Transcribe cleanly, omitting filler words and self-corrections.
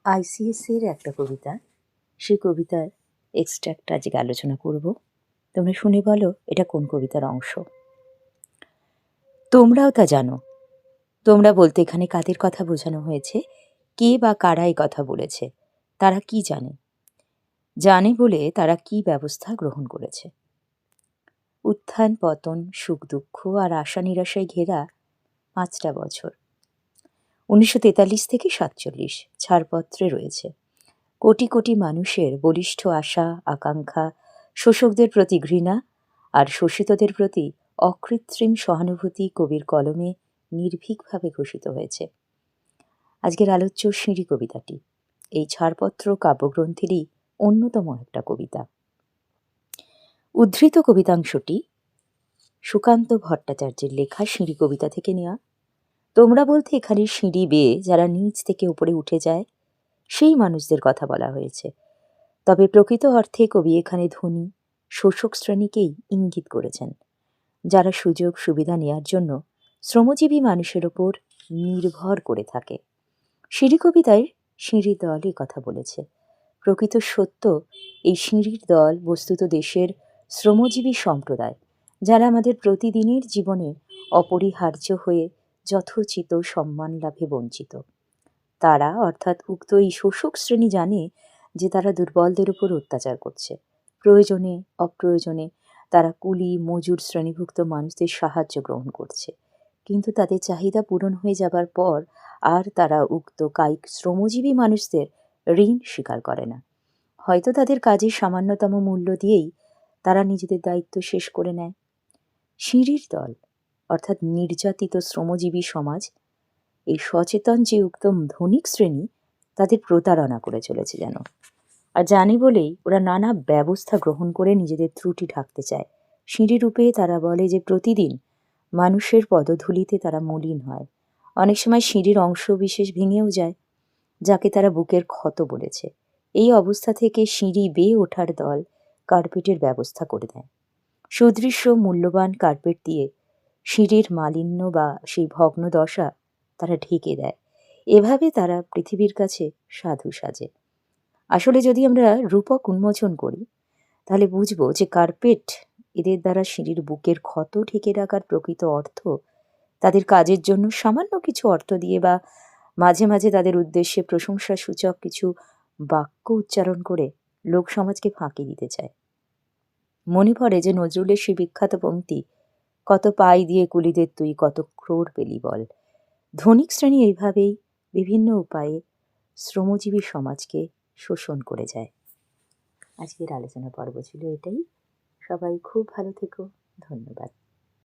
আইসিএসসির একটা কবিতা, সেই কবিতার এক্সট্র্যাক্ট আজকে আলোচনা করব। তোমরা শুনে বলো এটা কোন কবিতার অংশ। তোমরাও তা জানো। তোমরা বলতে এখানে কাদের কথা বোঝানো হয়েছে, কে বা কারা এই কথা বলেছে, তারা কি জানে, জানে বলে তারা কি ব্যবস্থা গ্রহণ করেছে। উত্থান পতন, সুখ দুঃখ আর আশা নিরাশায় ঘেরা 5টা বছর, 1943 থেকে 47 ছাড়পত্রে রয়েছে কোটি কোটি মানুষের বলিষ্ঠ আশা আকাঙ্ক্ষা, শোষকদের প্রতি ঘৃণা আর শোষিতদের প্রতি অকৃত্রিম সহানুভূতি কবির কলমে নির্ভীকভাবে ঘোষিত হয়েছে। আজকের আলোচ্য সিঁড়ি কবিতাটি এই ছাড়পত্র কাব্যগ্রন্থেরই অন্যতম একটা কবিতা। উদ্ধৃত কবিতাংশটি সুকান্ত ভট্টাচার্যের লেখা সিঁড়ি কবিতা থেকে নেওয়া। তোমরা বলতে এখানে সিঁড়ি বেয়ে যারা নিচ থেকে উপরে উঠে যায় সেই মানুষদের কথা বলা হয়েছে। তবে প্রকৃত অর্থে কবি এখানে ধনী শোষক শ্রেণীকেই ইঙ্গিত করেছেন, যারা সুযোগ সুবিধা নেয়ার জন্য শ্রমজীবী মানুষের ওপর নির্ভর করে থাকে। সিঁড়ি কবিতায় সিঁড়ির দল এই কথা বলেছে। প্রকৃত সত্য, এই সিঁড়ির দল বস্তুত দেশের শ্রমজীবী সম্প্রদায়, যারা আমাদের প্রতিদিনের জীবনে অপরিহার্য হয়ে যথোচিত সম্মান লাভে বঞ্চিত। তারা অর্থাৎ উক্ত এই শোষক শ্রেণী জানে যে তারা দুর্বলদের উপর অত্যাচার করছে। প্রয়োজনে অপ্রয়োজনে তারা কুলি মজুর শ্রেণীভুক্ত মানুষদের সাহায্য গ্রহণ করছে, কিন্তু তাদের চাহিদা পূরণ হয়ে যাবার পর আর তারা উক্ত কায়িক শ্রমজীবী মানুষদের ঋণ স্বীকার করে না। হয়তো তাদের কাজের সামান্যতম মূল্য দিয়েই তারা নিজেদের দায়িত্ব শেষ করে নেয়। সিঁড়ির দল অর্থাৎ নির্যাতিত শ্রমজীবী সমাজ, এই সচেতন যে উক্ত ধনিক শ্রেণী, তাদের প্রতারণা করে চলেছে যেন। আর জানে বলেই ওরা নানা ব্যবস্থা গ্রহণ করে নিজেদের ত্রুটি ঢাকতে চায়। সিঁড়ি রূপে তারা বলে যে প্রতিদিন মানুষের পদধূলিতে তারা মলিন হয়। অনেক সময় সিঁড়ির অংশ বিশেষ ভেঙেও যায়, যাকে তারা বুকের ক্ষত বলেছে। এই অবস্থা থেকে সিঁড়ি বেয়ে ওঠার দল কার্পেটের ব্যবস্থা করে দেয়। সুদৃশ্য মূল্যবান কার্পেট দিয়ে সিঁড়ির মালিন্য বা সেই ভগ্ন দশা তারা ঢেকে দেয়। এভাবে তারা পৃথিবীর কাছে সাধু সাজে। আসলে যদি আমরা রূপক উন্মোচন করি তাহলে বুঝবো যে কার্পেট এদের দ্বারা সিঁড়ির বুকের ক্ষত ঢেকে রাখার প্রকৃত অর্থ তাদের কাজের জন্য সামান্য কিছু অর্থ দিয়ে বা মাঝে মাঝে তাদের উদ্দেশ্যে প্রশংসা সূচক কিছু বাক্য উচ্চারণ করে লোক সমাজকে ফাঁকি দিতে চায়। মনে পড়ে যে নজরুলের সেই বিখ্যাত পংক্তি, কত পাই দিয়ে কুলিদের তুই কত ক্রোড় পেলি বল। ধনিক শ্রেণী এইভাবেই বিভিন্ন উপায়ে শ্রমজীবী সমাজকে শোষণ করে যায়। আজকের আলোচনা পর্ব ছিল এটাই। সবাই খুব ভালো থেকো। ধন্যবাদ।